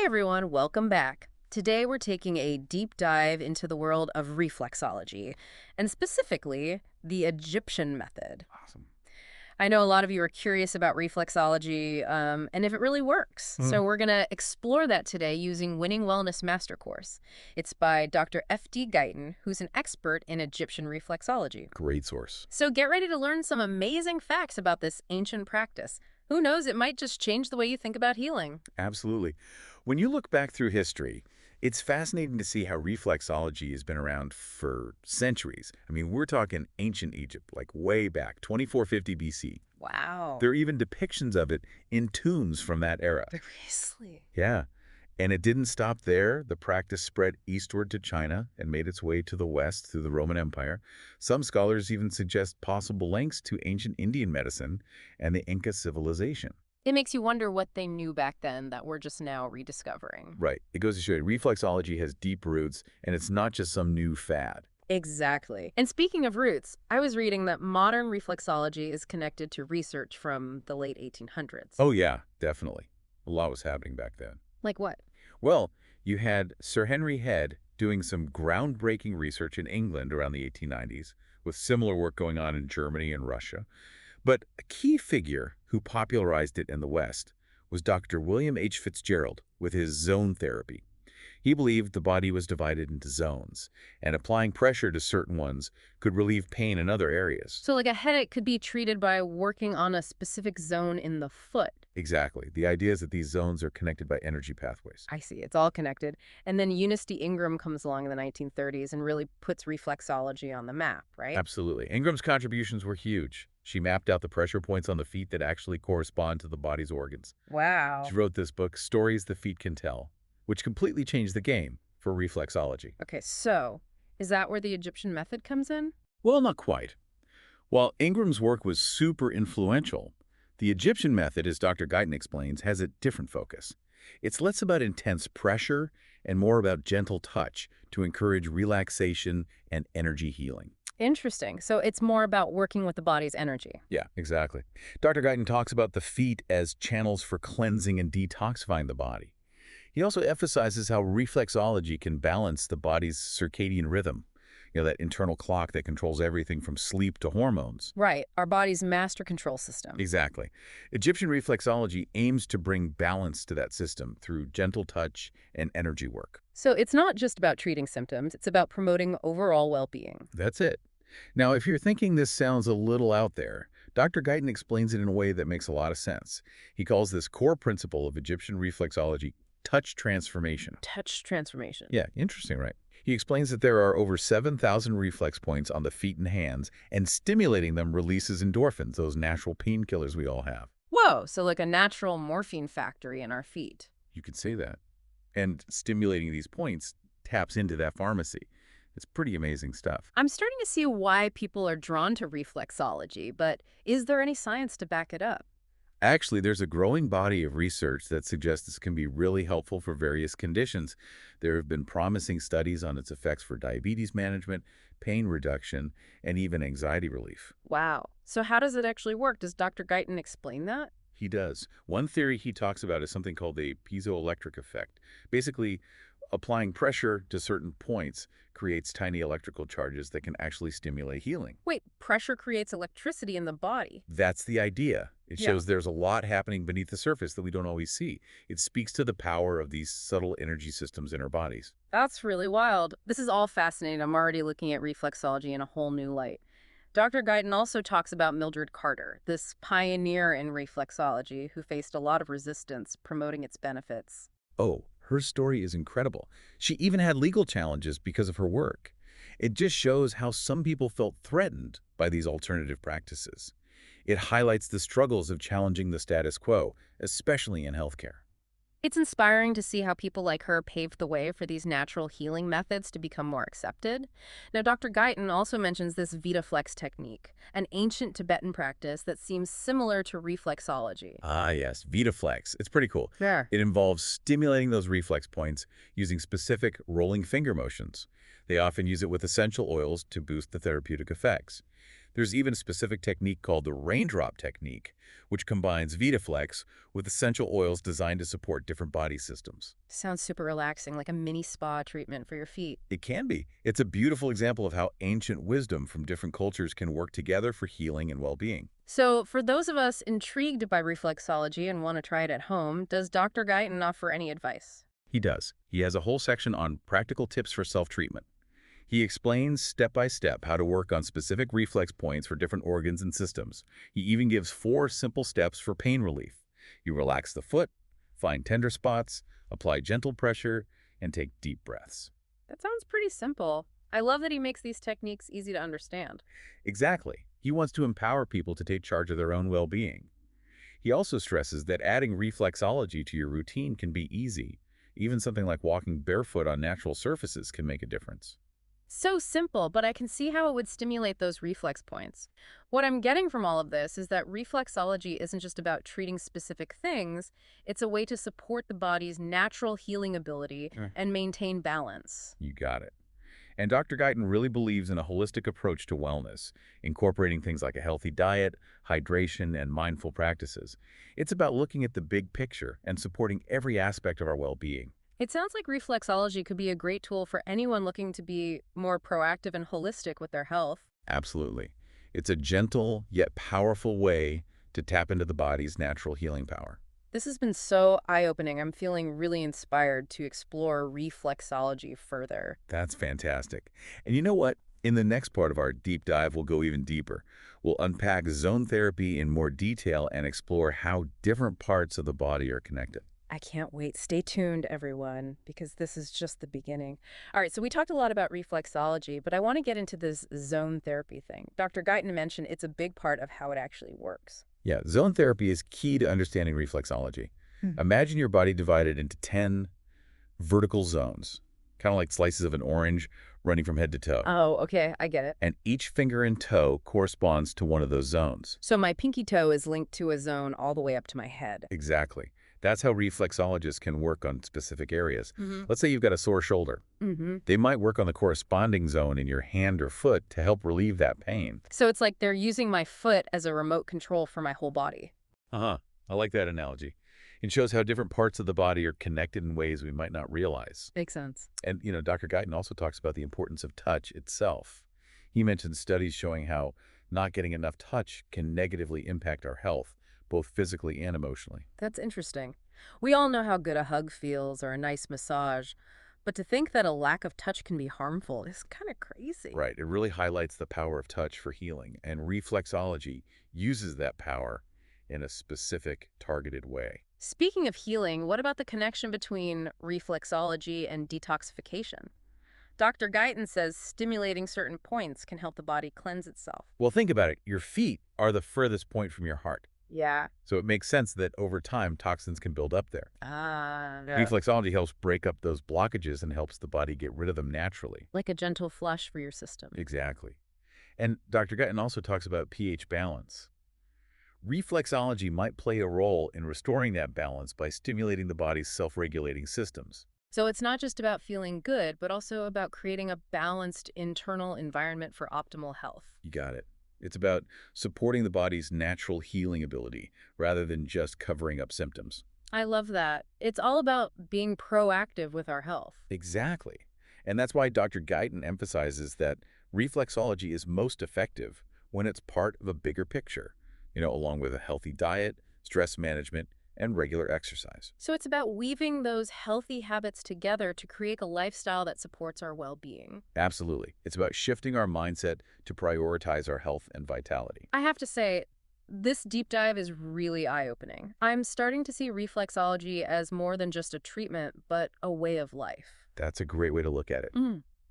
Hey everyone, welcome back. Today we're taking a deep dive into the world of reflexology, and specifically the Egyptian method. Awesome. I know a lot of you are curious about reflexology and if it really works. Mhm. So we're going to explore that today using Winning Wellness Master Course. It's by Dr. F.D. Guyton, who's an expert in Egyptian reflexology. Great source. So get ready to learn some amazing facts about this ancient practice. Who knows, it might just change the way you think about healing. Absolutely. When you look back through history, it's fascinating to see how reflexology has been around for centuries. I mean, we're talking ancient Egypt, like way back, 2450 BC. Wow. There are even depictions of it in tombs from that era. Seriously? Yeah. And it didn't stop there. The practice spread eastward to China and made its way to the west through the Roman Empire. Some scholars even suggest possible links to ancient Indian medicine and the Inca civilization. It makes you wonder what they knew back then that we're just now rediscovering. Right. It goes to show you, reflexology has deep roots, and it's not just some new fad. Exactly. And speaking of roots, I was reading that modern reflexology is connected to research from the late 1800s. Oh, yeah, definitely. A lot was happening back then. Like what? Well, you had Sir Henry Head doing some groundbreaking research in England around the 1890s, with similar work going on in Germany and Russia. But a key figure who popularized it in the West was Dr. William H. Fitzgerald with his zone therapy. He believed the body was divided into zones, and applying pressure to certain ones could relieve pain in other areas. So, like a headache could be treated by working on a specific zone in the foot. Exactly. The idea is that these zones are connected by energy pathways. I see, it's all connected. And then Eunice D. Ingram comes along in the 1930s and really puts reflexology on the map, right? Absolutely. Ingram's contributions were huge. She mapped out the pressure points on the feet that actually correspond to the body's organs. Wow. She wrote this book, Stories the Feet Can Tell, which completely changed the game for reflexology. Okay, so is that where the Egyptian method comes in? Well, not quite. While Ingram's work was super influential, the Egyptian method, as Dr. Guyton explains, has a different focus. It's less about intense pressure and more about gentle touch to encourage relaxation and energy healing. Interesting. So it's more about working with the body's energy. Yeah, exactly. Dr. Guyton talks about the feet as channels for cleansing and detoxifying the body. He also emphasizes how reflexology can balance the body's circadian rhythm, that internal clock that controls everything from sleep to hormones. Right, our body's master control system. Exactly. Egyptian reflexology aims to bring balance to that system through gentle touch and energy work. So it's not just about treating symptoms, it's about promoting overall well-being. That's it. Now, if you're thinking this sounds a little out there, Dr. Guyton explains it in a way that makes a lot of sense. He calls this core principle of Egyptian reflexology touch transformation. Touch transformation. Yeah, interesting, right? He explains that there are over 7,000 reflex points on the feet and hands, and stimulating them releases endorphins, those natural painkillers we all have. Whoa, so like a natural morphine factory in our feet. You could say that. And stimulating these points taps into that pharmacy. It's pretty amazing stuff. I'm starting to see why people are drawn to reflexology, but is there any science to back it up? Actually, there's a growing body of research that suggests this can be really helpful for various conditions. There have been promising studies on its effects for diabetes management, pain reduction, and even anxiety relief. Wow. So how does it actually work? Does Dr. Guyton explain that? He does. One theory he talks about is something called the piezoelectric effect. Basically, applying pressure to certain points creates tiny electrical charges that can actually stimulate healing. Wait, pressure creates electricity in the body. That's the idea. It Yeah. shows there's a lot happening beneath the surface that we don't always see. It speaks to the power of these subtle energy systems in our bodies. That's really wild. This is all fascinating. I'm already looking at reflexology in a whole new light. Dr. Guyton also talks about Mildred Carter, this pioneer in reflexology who faced a lot of resistance promoting its benefits. Oh, her story is incredible. She even had legal challenges because of her work. It just shows how some people felt threatened by these alternative practices. It highlights the struggles of challenging the status quo, especially in healthcare. It's inspiring to see how people like her paved the way for these natural healing methods to become more accepted. Now, Dr. Guyton also mentions this VitaFlex technique, an ancient Tibetan practice that seems similar to reflexology. Ah, yes, VitaFlex. It's pretty cool. Sure. It involves stimulating those reflex points using specific rolling finger motions. They often use it with essential oils to boost the therapeutic effects. There's even a specific technique called the raindrop technique, which combines VitaFlex with essential oils designed to support different body systems. Sounds super relaxing, like a mini spa treatment for your feet. It can be. It's a beautiful example of how ancient wisdom from different cultures can work together for healing and well-being. So, for those of us intrigued by reflexology and want to try it at home, does Dr. Guyton offer any advice? He does. He has a whole section on practical tips for self-treatment. He explains step by step how to work on specific reflex points for different organs and systems. He even gives 4 simple steps for pain relief. You relax the foot, find tender spots, apply gentle pressure, and take deep breaths. That sounds pretty simple. I love that he makes these techniques easy to understand. Exactly. He wants to empower people to take charge of their own well-being. He also stresses that adding reflexology to your routine can be easy. Even something like walking barefoot on natural surfaces can make a difference. So simple, but I can see how it would stimulate those reflex points. What I'm getting from all of this is that reflexology isn't just about treating specific things, it's a way to support the body's natural healing ability and maintain balance. You got it. And Dr. Guyton really believes in a holistic approach to wellness, incorporating things like a healthy diet, hydration, and mindful practices. It's about looking at the big picture and supporting every aspect of our well-being. It sounds like reflexology could be a great tool for anyone looking to be more proactive and holistic with their health. Absolutely. It's a gentle yet powerful way to tap into the body's natural healing power. This has been so eye-opening. I'm feeling really inspired to explore reflexology further. That's fantastic. And you know what? In the next part of our deep dive, we'll go even deeper. We'll unpack zone therapy in more detail and explore how different parts of the body are connected. I can't wait. Stay tuned, everyone, because this is just the beginning. All right, so we talked a lot about reflexology, but I want to get into this zone therapy thing. Dr. Guyton mentioned it's a big part of how it actually works. Yeah, zone therapy is key to understanding reflexology. Imagine your body divided into 10 vertical zones, kind of like slices of an orange running from head to toe. Oh, okay, I get it. And each finger and toe corresponds to one of those zones. So my pinky toe is linked to a zone all the way up to my head. Exactly. That's how reflexologists can work on specific areas. Mm-hmm. Let's say you've got a sore shoulder. Mm-hmm. They might work on the corresponding zone in your hand or foot to help relieve that pain. So it's like they're using my foot as a remote control for my whole body. Uh-huh. I like that analogy. It shows how different parts of the body are connected in ways we might not realize. Makes sense. And, Dr. Guyton also talks about the importance of touch itself. He mentions studies showing how not getting enough touch can negatively impact our health, both physically and emotionally. That's interesting. We all know how good a hug feels or a nice massage, but to think that a lack of touch can be harmful is kind of crazy. Right. It really highlights the power of touch for healing, and reflexology uses that power in a specific, targeted way. Speaking of healing, what about the connection between reflexology and detoxification? Dr. Guyton says stimulating certain points can help the body cleanse itself. Well, think about it. Your feet are the furthest point from your heart. Yeah. So it makes sense that over time, toxins can build up there. Yeah. Reflexology helps break up those blockages and helps the body get rid of them naturally. Like a gentle flush for your system. Exactly. And Dr. Guyton also talks about pH balance. Reflexology might play a role in restoring that balance by stimulating the body's self-regulating systems. So it's not just about feeling good, but also about creating a balanced internal environment for optimal health. You got it. It's about supporting the body's natural healing ability rather than just covering up symptoms. I love that. It's all about being proactive with our health. Exactly. And that's why Dr. Guyton emphasizes that reflexology is most effective when it's part of a bigger picture, along with a healthy diet, stress management, and regular exercise. So it's about weaving those healthy habits together to create a lifestyle that supports our well-being. Absolutely. It's about shifting our mindset to prioritize our health and vitality. I have to say, this deep dive is really eye-opening. I'm starting to see reflexology as more than just a treatment, but a way of life. That's a great way to look at it.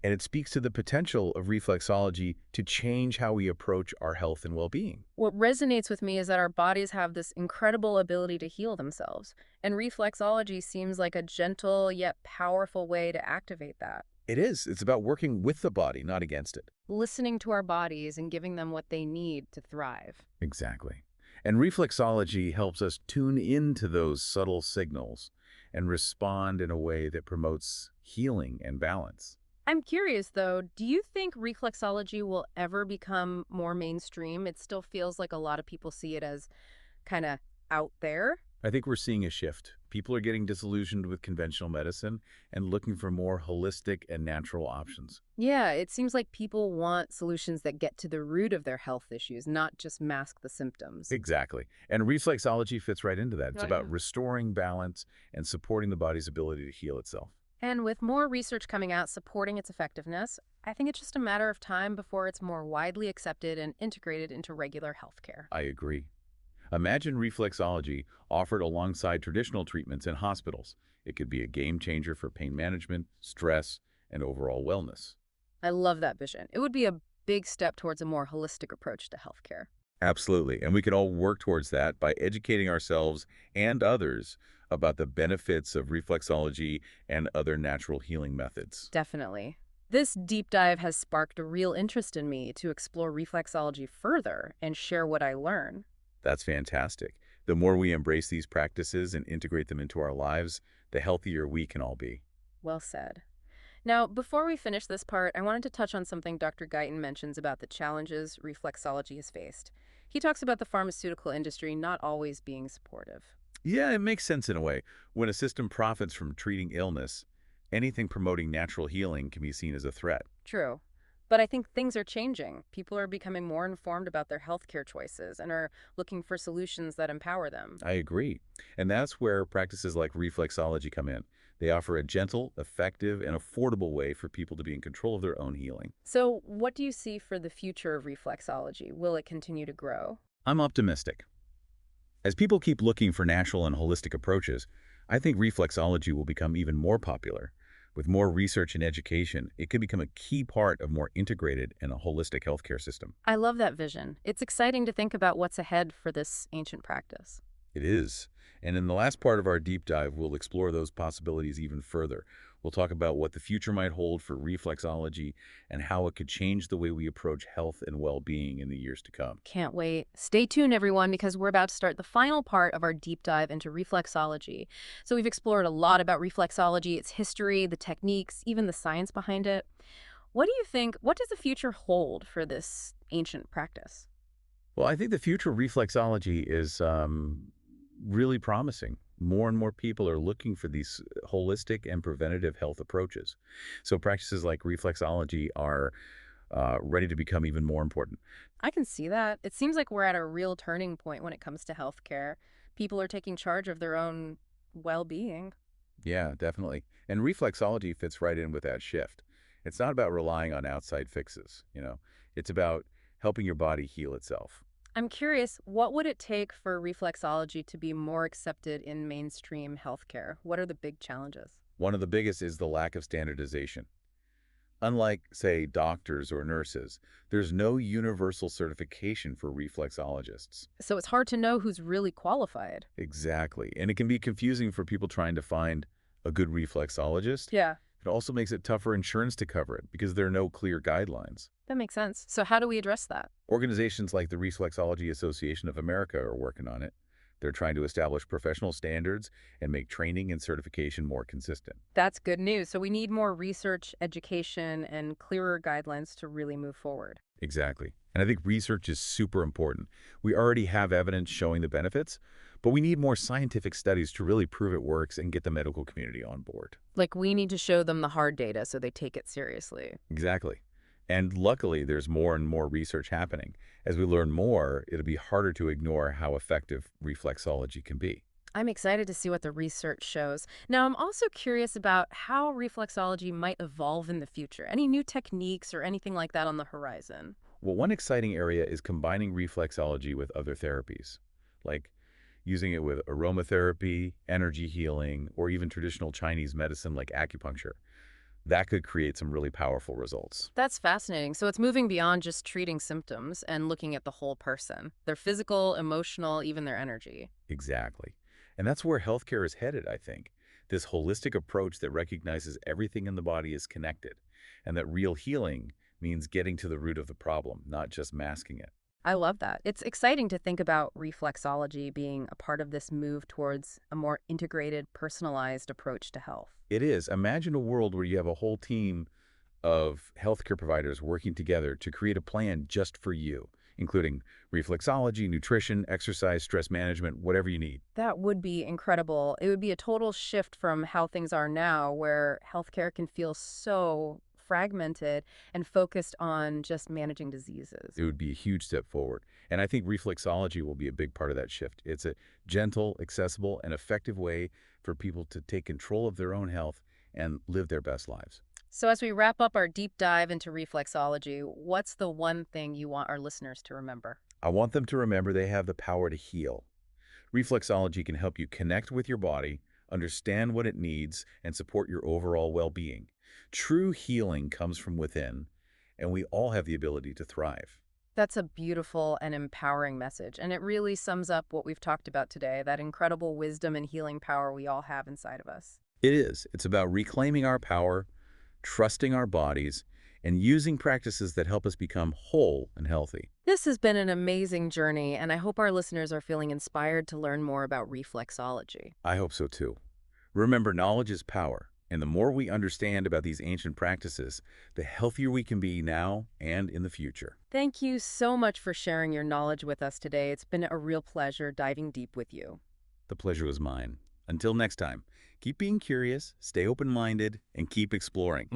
And it speaks to the potential of reflexology to change how we approach our health and well-being. What resonates with me is that our bodies have this incredible ability to heal themselves, and reflexology seems like a gentle yet powerful way to activate that. It is. It's about working with the body, not against it. Listening to our bodies and giving them what they need to thrive. Exactly. And reflexology helps us tune into those subtle signals and respond in a way that promotes healing and balance. I'm curious though, do you think reflexology will ever become more mainstream? It still feels like a lot of people see it as kind of out there. I think we're seeing a shift. People are getting disillusioned with conventional medicine and looking for more holistic and natural options. Yeah, it seems like people want solutions that get to the root of their health issues, not just mask the symptoms. Exactly. And reflexology fits right into that. It's Oh, yeah. about restoring balance and supporting the body's ability to heal itself. And with more research coming out supporting its effectiveness, I think it's just a matter of time before it's more widely accepted and integrated into regular healthcare. I agree. Imagine reflexology offered alongside traditional treatments in hospitals. It could be a game changer for pain management, stress, and overall wellness. I love that vision. It would be a big step towards a more holistic approach to healthcare. Absolutely. And we can all work towards that by educating ourselves and others about the benefits of reflexology and other natural healing methods. Definitely. This deep dive has sparked a real interest in me to explore reflexology further and share what I learn. That's fantastic. The more we embrace these practices and integrate them into our lives, the healthier we can all be. Well said. Now, before we finish this part, I wanted to touch on something Dr. Guyton mentions about the challenges reflexology has faced. He talks about the pharmaceutical industry not always being supportive. Yeah, it makes sense in a way. When a system profits from treating illness, anything promoting natural healing can be seen as a threat. True. But I think things are changing. People are becoming more informed about their healthcare choices and are looking for solutions that empower them. I agree. And that's where practices like reflexology come in. They offer a gentle, effective, and affordable way for people to be in control of their own healing. So, what do you see for the future of reflexology? Will it continue to grow? I'm optimistic. As people keep looking for natural and holistic approaches, I think reflexology will become even more popular. With more research and education, it could become a key part of more integrated and a holistic healthcare system. I love that vision. It's exciting to think about what's ahead for this ancient practice. It is. And in the last part of our deep dive, we'll explore those possibilities even further. We'll talk about what the future might hold for reflexology and how it could change the way we approach health and well-being in the years to come. Can't wait. Stay tuned, everyone, because we're about to start the final part of our deep dive into reflexology. So, we've explored a lot about reflexology, its history, the techniques, even the science behind it. What do you think? What does the future hold for this ancient practice? Well, I think the future of reflexology is really promising. More and more people are looking for these holistic and preventative health approaches. So practices like reflexology are ready to become even more important. I can see that. It seems like we're at a real turning point when it comes to healthcare. People are taking charge of their own well being. Yeah, definitely. And reflexology fits right in with that shift. It's not about relying on outside fixes. It's about helping your body heal itself. I'm curious, what would it take for reflexology to be more accepted in mainstream healthcare? What are the big challenges? One of the biggest is the lack of standardization. Unlike, say, doctors or nurses, there's no universal certification for reflexologists. So it's hard to know who's really qualified. Exactly. And it can be confusing for people trying to find a good reflexologist. Yeah, It also makes it tough for insurance to cover it because there are no clear guidelines. that makes sense. So how do we address that? Organizations like the Reflexology Association of America are working on it. They're trying to establish professional standards and make training and certification more consistent. That's good news. So we need more research, education, and clearer guidelines to really move forward. Exactly. And I think research is super important. We already have evidence showing the benefits, but we need more scientific studies to really prove it works and get the medical community on board. Like, we need to show them the hard data so they take it seriously. Exactly. And luckily, there's more and more research happening. As we learn more, it'll be harder to ignore how effective reflexology can be. I'm excited to see what the research shows. Now, I'm also curious about how reflexology might evolve in the future. Any new techniques or anything like that on the horizon? Well, one exciting area is combining reflexology with other therapies, like using it with aromatherapy, energy healing, or even traditional Chinese medicine like acupuncture. That could create some really powerful results. That's fascinating. So it's moving beyond just treating symptoms and looking at the whole person, their physical, emotional, even their energy. Exactly. And that's where healthcare is headed, I think. This holistic approach that recognizes everything in the body is connected, and that real healing means getting to the root of the problem, not just masking it. I love that. It's exciting to think about reflexology being a part of this move towards a more integrated, personalized approach to health. It is. Imagine a world where you have a whole team of healthcare providers working together to create a plan just for you, including reflexology, nutrition, exercise, stress management, whatever you need. That would be incredible. It would be a total shift from how things are now, where healthcare can feel so fragmented and focused on just managing diseases. It would be a huge step forward. And I think reflexology will be a big part of that shift. It's a gentle, accessible, and effective way for people to take control of their own health and live their best lives. So, as we wrap up our deep dive into reflexology, what's the one thing you want our listeners to remember? I want them to remember they have the power to heal. Reflexology can help you connect with your body, understand what it needs, and support your overall well-being. True healing comes from within, and we all have the ability to thrive. That's a beautiful and empowering message, and it really sums up what we've talked about today, that incredible wisdom and healing power we all have inside of us. It is. It's about reclaiming our power, trusting our bodies, and using practices that help us become whole and healthy. This has been an amazing journey, and I hope our listeners are feeling inspired to learn more about reflexology. I hope so too. Remember, knowledge is power, and the more we understand about these ancient practices, the healthier we can be now and in the future. Thank you so much for sharing your knowledge with us today. It's been a real pleasure diving deep with you. The pleasure was mine. Until next time, keep being curious, stay open-minded, and keep exploring.